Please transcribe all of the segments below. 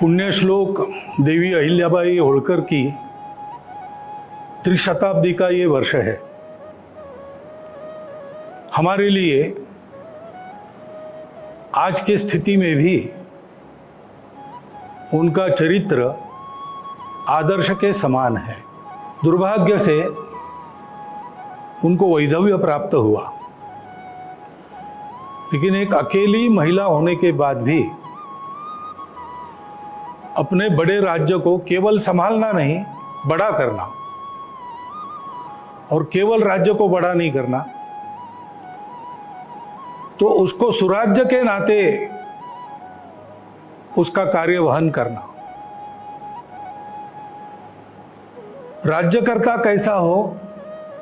पुण्यश्लोक देवी अहिल्याबाई होळकर की त्रिशताब्दी का ये वर्ष है। हमारे लिए आज की स्थिति में भी उनका चरित्र आदर्श के समान है। दुर्भाग्य से उनको वैधव्य प्राप्त हुआ, लेकिन एक अकेली महिला होने के बाद भी अपने बड़े राज्य को केवल संभालना नहीं, बड़ा करना, और केवल राज्य को बड़ा नहीं करना तो उसको सुराज्य के नाते उसका कार्य वहन करना। राज्यकर्ता कैसा हो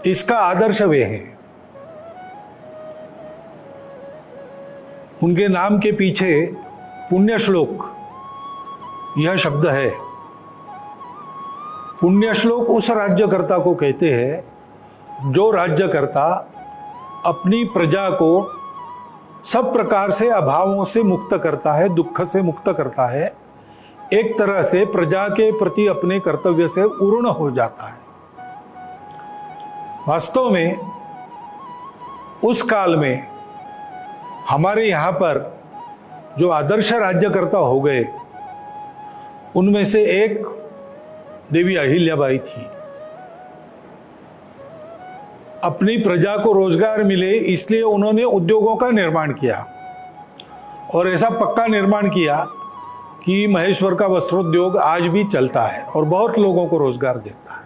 इसका आदर्श वे है। उनके नाम के पीछे पुण्यश्लोक यह शब्द है। पुण्यश्लोक उस राज्यकर्ता को कहते हैं जो राज्यकर्ता अपनी प्रजा को सब प्रकार से अभावों से मुक्त करता है, दुख से मुक्त करता है, एक तरह से प्रजा के प्रति अपने कर्तव्य से पूर्ण हो जाता है। वास्तव में उस काल में हमारे यहाँ पर जो आदर्श राज्यकर्ता हो गए उनमें से एक देवी अहिल्याबाई थी। अपनी प्रजा को रोजगार मिले इसलिए उन्होंने उद्योगों का निर्माण किया, और ऐसा पक्का निर्माण किया कि महेश्वर का वस्त्रोद्योग आज भी चलता है और बहुत लोगों को रोजगार देता है।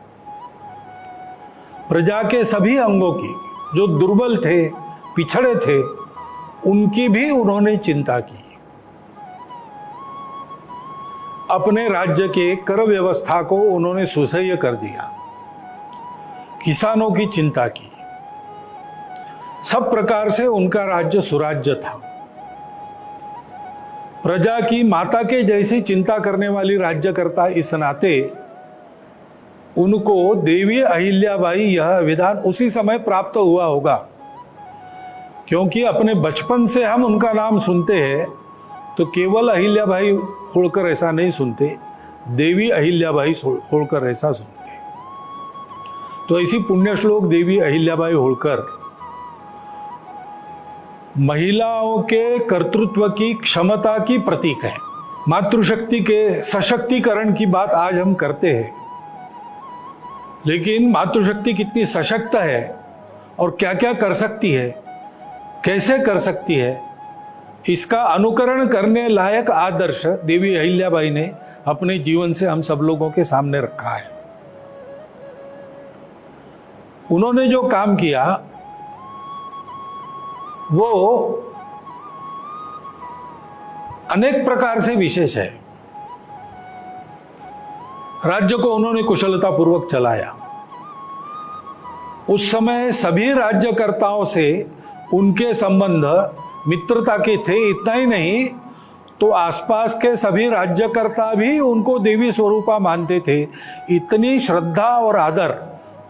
प्रजा के सभी अंगों की, जो दुर्बल थे, पिछड़े थे, उनकी भी उन्होंने चिंता की। अपने राज्य के कर व्यवस्था को उन्होंने सुसह्य कर दिया, किसानों की चिंता की, सब प्रकार से उनका राज्य सुराज्य था। प्रजा की माता के जैसी चिंता करने वाली राज्यकर्ता इस नाते उनको देवी अहिल्याबाई यह विधान उसी समय प्राप्त हुआ होगा, क्योंकि अपने बचपन से हम उनका नाम सुनते हैं तो केवल अहिल्याबाई होळकर ऐसा नहीं सुनते, देवी अहिल्याबाई होळकर ऐसा सुनते। तो ऐसी पुण्यश्लोक देवी अहिल्याबाई होळकर महिलाओं के कर्तृत्व की, क्षमता की प्रतीक है। मातृशक्ति के सशक्तिकरण की बात आज हम करते हैं, लेकिन मातृशक्ति कितनी सशक्त है और क्या क्या कर सकती है, कैसे कर सकती है, इसका अनुकरण करने लायक आदर्श देवी अहिल्याबाई ने अपने जीवन से हम सब लोगों के सामने रखा है। उन्होंने जो काम किया वो अनेक प्रकार से विशेष है। राज्य को उन्होंने कुशलता पूर्वक चलाया। उस समय सभी राज्यकर्ताओं से उनके संबंध मित्रता के थे। इतना ही नहीं तो आसपास के सभी राज्यकर्ता भी उनको देवी स्वरूपा मानते थे। इतनी श्रद्धा और आदर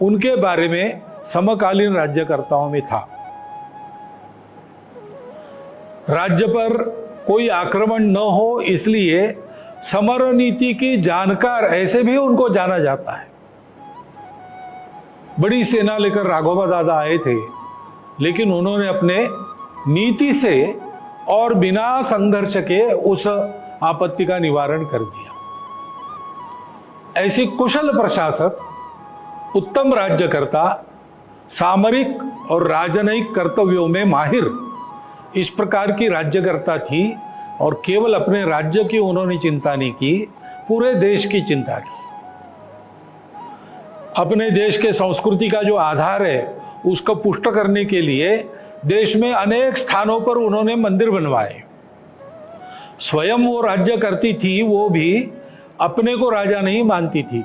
उनके बारे में समकालीन राज्यकर्ताओं में था। राज्य पर कोई आक्रमण न हो इसलिए समर नीति की जानकार ऐसे भी उनको जाना जाता है। बड़ी सेना लेकर राघोबा दादा आए थे, लेकिन उन्होंने अपने नीति से और बिना संघर्ष के उस आपत्ति का निवारण कर दिया। ऐसी कुशल प्रशासक, उत्तम राज्यकर्ता, सामरिक और राजनयिक कर्तव्यों में माहिर, इस प्रकार की राज्यकर्ता थी। और केवल अपने राज्य की उन्होंने चिंता नहीं की, पूरे देश की चिंता की। अपने देश के संस्कृति का जो आधार है उसको पुष्ट करने के लिए देश में अनेक स्थानों पर उन्होंने मंदिर बनवाए। स्वयं वो राज्य करती थी, वो भी अपने को राजा नहीं मानती थी।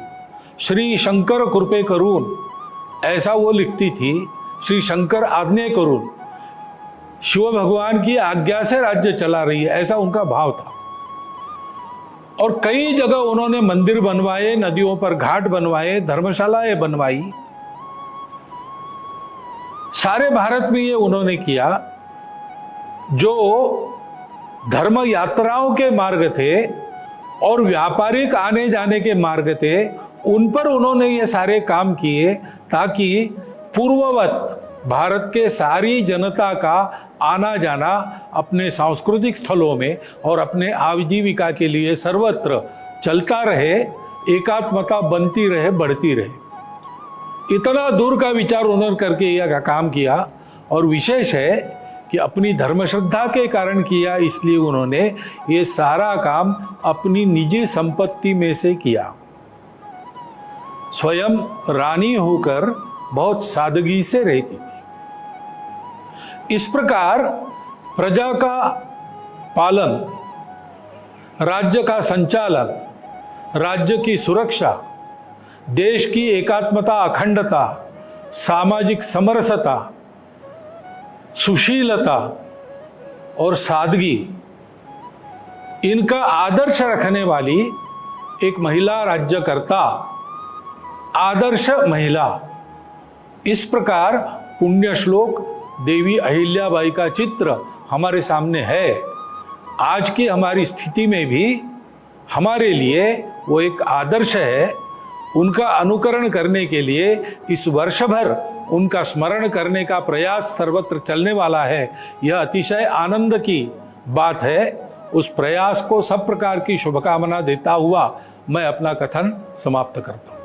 श्री शंकर कृपे करून ऐसा वो लिखती थी। श्री शंकर आज्ञा करून, शिव भगवान की आज्ञा से राज्य चला रही है, ऐसा उनका भाव था। और कई जगह उन्होंने मंदिर बनवाए, नदियों पर घाट बनवाए, धर्मशालाएं बनवाई। सारे भारत में ये उन्होंने किया। जो धर्म यात्राओं के मार्ग थे और व्यापारिक आने जाने के मार्ग थे, उन पर उन्होंने ये सारे काम किए ताकि पूर्ववत भारत के सारी जनता का आना जाना अपने सांस्कृतिक स्थलों में और अपने आजीविका के लिए सर्वत्र चलता रहे, एकात्मता बनती रहे, बढ़ती रहे। इतना दूर का विचार उन्होंने करके यह काम किया, और विशेष है कि अपनी धर्म श्रद्धा के कारण किया, इसलिए उन्होंने ये सारा काम अपनी निजी संपत्ति में से किया। स्वयं रानी होकर बहुत सादगी से रहती थी। इस प्रकार प्रजा का पालन, राज्य का संचालन, राज्य की सुरक्षा, देश की एकात्मता, अखंडता, सामाजिक समरसता, सुशीलता और सादगी, इनका आदर्श रखने वाली एक महिला राज्यकर्ता, आदर्श महिला। इस प्रकार पुण्य श्लोक देवी अहिल्याबाई का चित्र हमारे सामने है। आज की हमारी स्थिति में भी हमारे लिए वो एक आदर्श है। उनका अनुकरण करने के लिए इस वर्ष भर उनका स्मरण करने का प्रयास सर्वत्र चलने वाला है। यह अतिशय आनंद की बात है। उस प्रयास को सब प्रकार की शुभकामना देता हुआ मैं अपना कथन समाप्त करता हूं।